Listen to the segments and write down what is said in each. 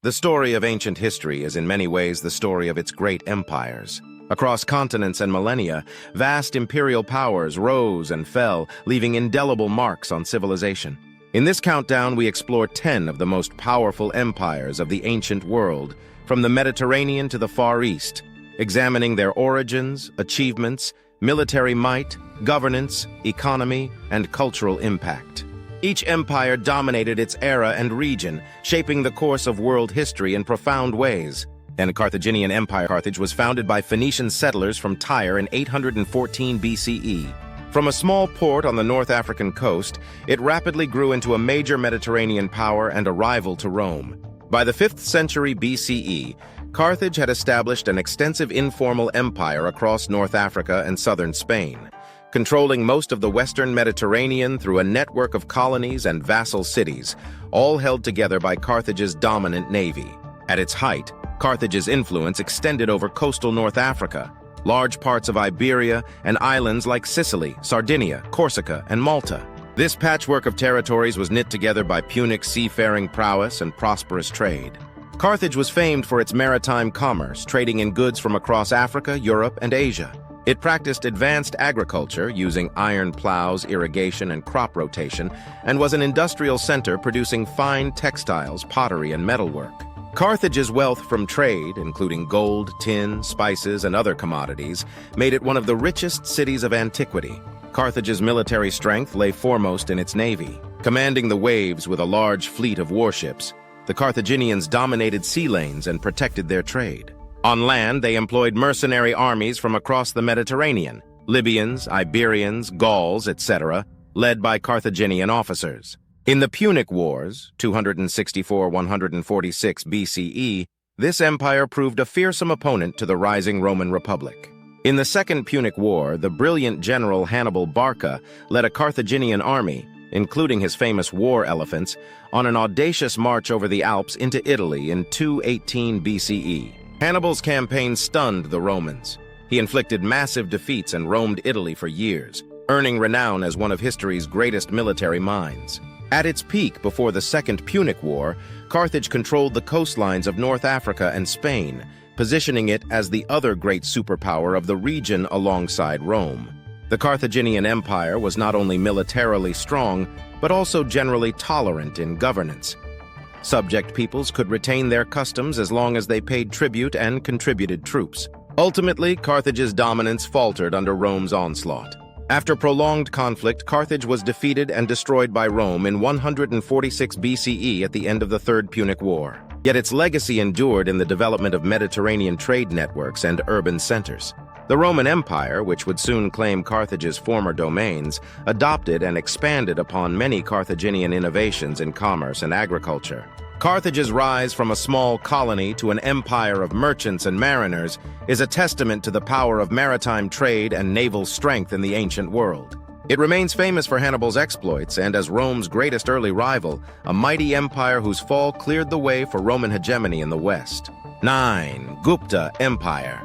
The story of ancient history is in many ways the story of its great empires. Across continents and millennia, vast imperial powers rose and fell, leaving indelible marks on civilization. In this countdown, we explore 10 of the most powerful empires of the ancient world, from the Mediterranean to the Far East, examining their origins, achievements, military might, governance, economy, and cultural impact. Each empire dominated its era and region, shaping the course of world history in profound ways. The Carthaginian Empire. Carthage was founded by Phoenician settlers from Tyre in 814 BCE. From a small port on the North African coast, it rapidly grew into a major Mediterranean power and a rival to Rome. By the 5th century BCE, Carthage had established an extensive informal empire across North Africa and southern Spain, controlling most of the western Mediterranean through a network of colonies and vassal cities, all held together by Carthage's dominant navy. At its height, Carthage's influence extended over coastal North Africa, large parts of Iberia, and islands like Sicily, Sardinia, Corsica, and Malta. This patchwork of territories was knit together by Punic seafaring prowess and prosperous trade. Carthage was famed for its maritime commerce, trading in goods from across Africa, Europe, and Asia. It practiced advanced agriculture using iron plows, irrigation, and crop rotation, and was an industrial center producing fine textiles, pottery, and metalwork. Carthage's wealth from trade, including gold, tin, spices, and other commodities, made it one of the richest cities of antiquity. Carthage's military strength lay foremost in its navy. Commanding the waves with a large fleet of warships, the Carthaginians dominated sea lanes and protected their trade. On land, they employed mercenary armies from across the Mediterranean, Libyans, Iberians, Gauls, etc., led by Carthaginian officers. In the Punic Wars, 264–146 BCE, this empire proved a fearsome opponent to the rising Roman Republic. In the Second Punic War, the brilliant general Hannibal Barca led a Carthaginian army, including his famous war elephants, on an audacious march over the Alps into Italy in 218 BCE. Hannibal's campaign stunned the Romans. He inflicted massive defeats and roamed Italy for years, earning renown as one of history's greatest military minds. At its peak before the Second Punic War, Carthage controlled the coastlines of North Africa and Spain, positioning it as the other great superpower of the region alongside Rome. The Carthaginian Empire was not only militarily strong, but also generally tolerant in governance. Subject peoples could retain their customs as long as they paid tribute and contributed troops. Ultimately, Carthage's dominance faltered under Rome's onslaught. After prolonged conflict, Carthage was defeated and destroyed by Rome in 146 BCE at the end of the Third Punic War. Yet its legacy endured in the development of Mediterranean trade networks and urban centers. The Roman Empire, which would soon claim Carthage's former domains, adopted and expanded upon many Carthaginian innovations in commerce and agriculture. Carthage's rise from a small colony to an empire of merchants and mariners is a testament to the power of maritime trade and naval strength in the ancient world. It remains famous for Hannibal's exploits and as Rome's greatest early rival, a mighty empire whose fall cleared the way for Roman hegemony in the West. 9. Gupta Empire.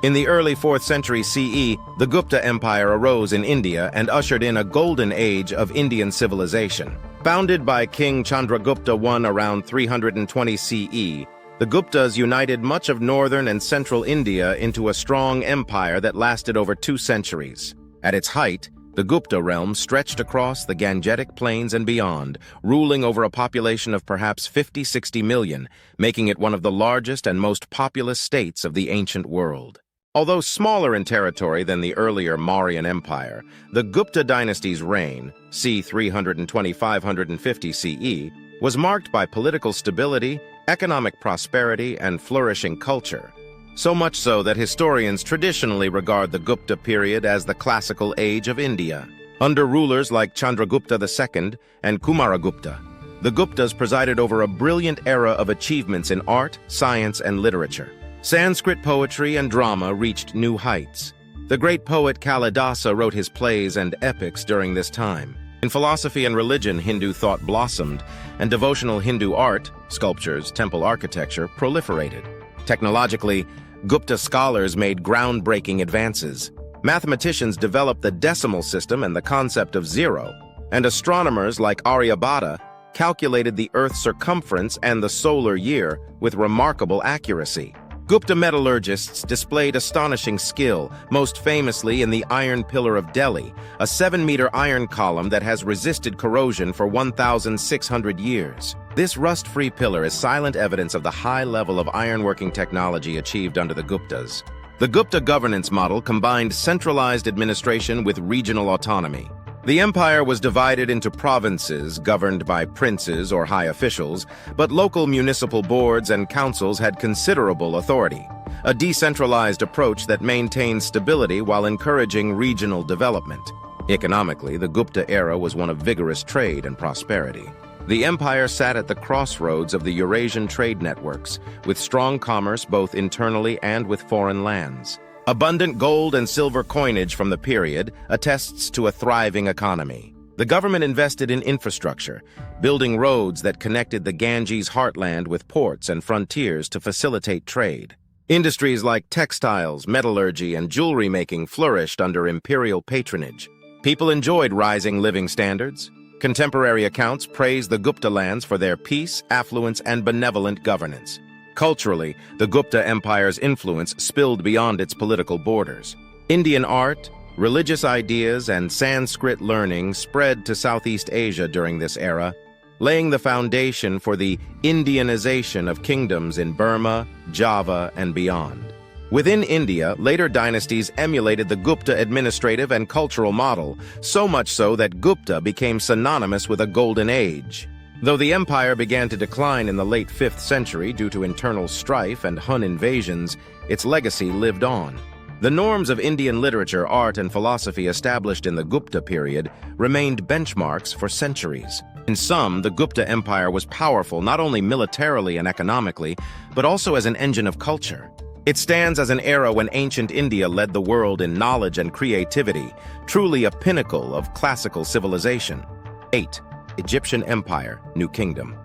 In the early 4th century CE, the Gupta Empire arose in India and ushered in a golden age of Indian civilization. Founded by King Chandragupta I around 320 CE, the Guptas united much of northern and central India into a strong empire that lasted over 2 centuries. At its height, the Gupta realm stretched across the Gangetic Plains and beyond, ruling over a population of perhaps 50–60 million, making it one of the largest and most populous states of the ancient world. Although smaller in territory than the earlier Mauryan Empire, the Gupta dynasty's reign, c. 320–550 CE, was marked by political stability, economic prosperity, and flourishing culture. So much so that historians traditionally regard the Gupta period as the classical age of India. Under rulers like Chandragupta II and Kumaragupta, the Guptas presided over a brilliant era of achievements in art, science, and literature. Sanskrit poetry and drama reached new heights. The great poet Kalidasa wrote his plays and epics during this time. In philosophy and religion, Hindu thought blossomed, and devotional Hindu art, sculptures, temple architecture, proliferated. Technologically, Gupta scholars made groundbreaking advances. Mathematicians developed the decimal system and the concept of zero, and astronomers like Aryabhata calculated the Earth's circumference and the solar year with remarkable accuracy. Gupta metallurgists displayed astonishing skill, most famously in the Iron Pillar of Delhi, a 7-meter iron column that has resisted corrosion for 1,600 years. This rust-free pillar is silent evidence of the high level of ironworking technology achieved under the Guptas. The Gupta governance model combined centralized administration with regional autonomy. The empire was divided into provinces governed by princes or high officials, but local municipal boards and councils had considerable authority, a decentralized approach that maintained stability while encouraging regional development. Economically, the Gupta era was one of vigorous trade and prosperity. The empire sat at the crossroads of the Eurasian trade networks, with strong commerce both internally and with foreign lands. Abundant gold and silver coinage from the period attests to a thriving economy. The government invested in infrastructure, building roads that connected the Ganges heartland with ports and frontiers to facilitate trade. Industries like textiles, metallurgy, and jewelry making flourished under imperial patronage. People enjoyed rising living standards. Contemporary accounts praise the Gupta lands for their peace, affluence, and benevolent governance. Culturally, the Gupta Empire's influence spilled beyond its political borders. Indian art, religious ideas, and Sanskrit learning spread to Southeast Asia during this era, laying the foundation for the Indianization of kingdoms in Burma, Java, and beyond. Within India, later dynasties emulated the Gupta administrative and cultural model, so much so that Gupta became synonymous with a golden age. Though the empire began to decline in the late 5th century due to internal strife and Hun invasions, its legacy lived on. The norms of Indian literature, art, and philosophy established in the Gupta period remained benchmarks for centuries. In sum, the Gupta Empire was powerful not only militarily and economically, but also as an engine of culture. It stands as an era when ancient India led the world in knowledge and creativity, truly a pinnacle of classical civilization. 8. Egyptian Empire, New Kingdom.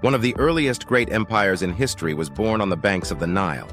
One of the earliest great empires in history was born on the banks of the Nile.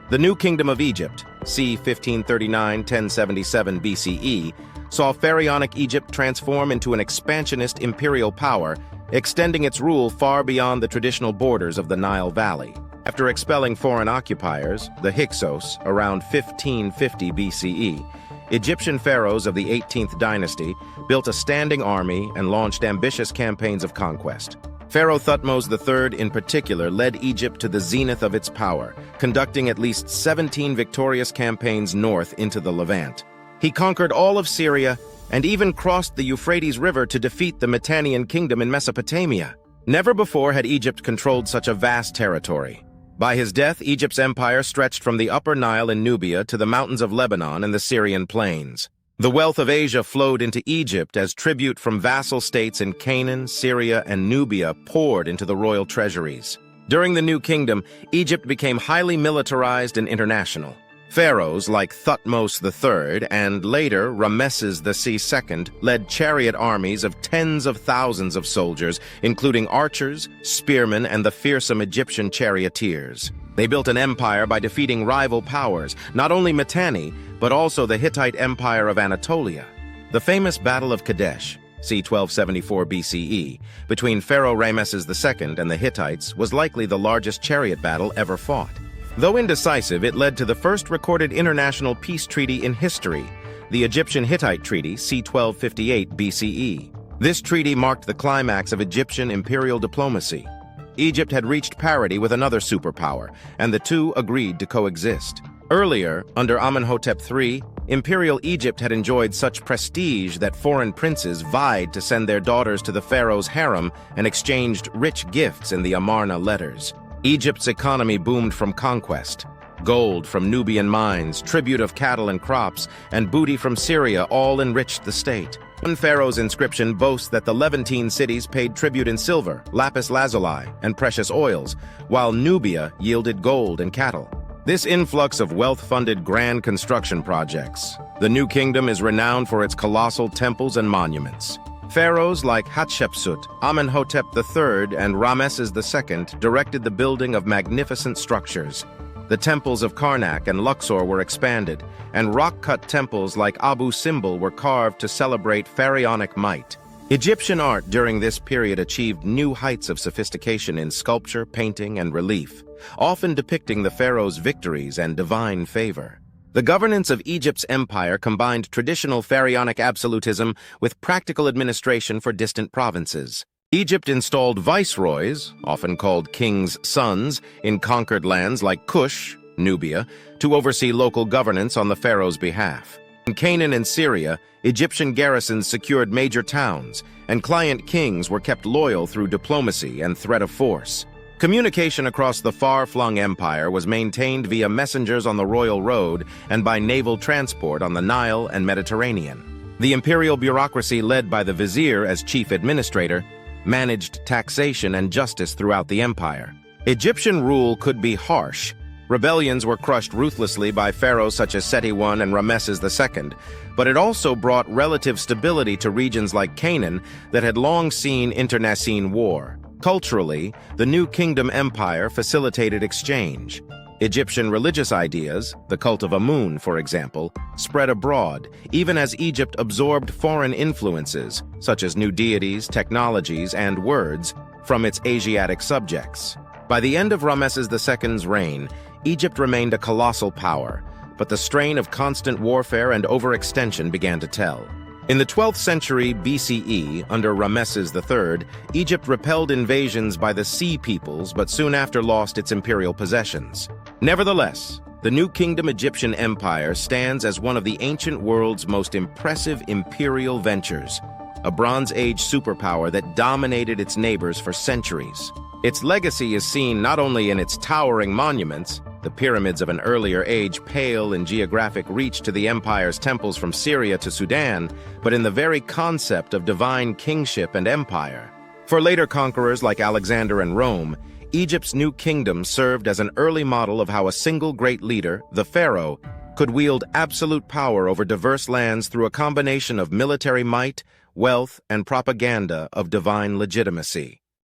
The New Kingdom of Egypt, c. 1539-1077 BCE, saw pharaonic Egypt transform into an expansionist imperial power, extending its rule far beyond the traditional borders of the Nile Valley. After expelling foreign occupiers, the Hyksos, around 1550 BCE, Egyptian pharaohs of the 18th dynasty built a standing army and launched ambitious campaigns of conquest. Pharaoh Thutmose III in particular led Egypt to the zenith of its power, conducting at least 17 victorious campaigns north into the Levant. He conquered all of Syria and even crossed the Euphrates River to defeat the Mitannian kingdom in Mesopotamia. Never before had Egypt controlled such a vast territory. By his death, Egypt's empire stretched from the Upper Nile in Nubia to the mountains of Lebanon and the Syrian plains. The wealth of Asia flowed into Egypt as tribute from vassal states in Canaan, Syria, and Nubia poured into the royal treasuries. During the New Kingdom, Egypt became highly militarized and international. Pharaohs like Thutmose III and later Ramesses II led chariot armies of tens of thousands of soldiers, including archers, spearmen, and the fearsome Egyptian charioteers. They built an empire by defeating rival powers, not only Mitanni, but also the Hittite Empire of Anatolia. The famous Battle of Kadesh, c. 1274 BCE, between Pharaoh Ramesses II and the Hittites was likely the largest chariot battle ever fought. Though indecisive, it led to the first recorded international peace treaty in history, the Egyptian-Hittite Treaty, c. 1258 BCE. This treaty marked the climax of Egyptian imperial diplomacy. Egypt had reached parity with another superpower, and the two agreed to coexist. Earlier, under Amenhotep III, Imperial Egypt had enjoyed such prestige that foreign princes vied to send their daughters to the pharaoh's harem and exchanged rich gifts in the Amarna letters. Egypt's economy boomed from conquest. Gold from Nubian mines, tribute of cattle and crops, and booty from Syria all enriched the state. One pharaoh's inscription boasts that the Levantine cities paid tribute in silver, lapis lazuli, and precious oils, while Nubia yielded gold and cattle. This influx of wealth-funded grand construction projects. The New Kingdom is renowned for its colossal temples and monuments. Pharaohs like Hatshepsut, Amenhotep III, and Ramesses II directed the building of magnificent structures. The temples of Karnak and Luxor were expanded, and rock-cut temples like Abu Simbel were carved to celebrate pharaonic might. Egyptian art during this period achieved new heights of sophistication in sculpture, painting, and relief, often depicting the pharaoh's victories and divine favor. The governance of Egypt's empire combined traditional pharaonic absolutism with practical administration for distant provinces. Egypt installed viceroys, often called king's sons, in conquered lands like Kush, Nubia, to oversee local governance on the pharaoh's behalf. In Canaan and Syria, Egyptian garrisons secured major towns, and client kings were kept loyal through diplomacy and threat of force. Communication across the far-flung empire was maintained via messengers on the royal road and by naval transport on the Nile and Mediterranean. The imperial bureaucracy, led by the vizier as chief administrator, managed taxation and justice throughout the empire. Egyptian rule could be harsh. Rebellions were crushed ruthlessly by pharaohs such as Seti I and Ramesses II, but it also brought relative stability to regions like Canaan that had long seen internecine war. Culturally, the New Kingdom Empire facilitated exchange. Egyptian religious ideas, the cult of Amun, for example, spread abroad, even as Egypt absorbed foreign influences, such as new deities, technologies, and words, from its Asiatic subjects. By the end of Ramesses II's reign, Egypt remained a colossal power, but the strain of constant warfare and overextension began to tell. In the 12th century BCE, under Ramesses III, Egypt repelled invasions by the Sea peoples but soon after lost its imperial possessions. Nevertheless, the New Kingdom Egyptian Empire stands as one of the ancient world's most impressive imperial ventures, a Bronze Age superpower that dominated its neighbors for centuries. Its legacy is seen not only in its towering monuments, the pyramids of an earlier age pale in geographic reach to the empire's temples from Syria to Sudan, but in the very concept of divine kingship and empire. For later conquerors like Alexander and Rome, Egypt's new kingdom served as an early model of how a single great leader, the pharaoh, could wield absolute power over diverse lands through a combination of military might, wealth, and propaganda of divine legitimacy.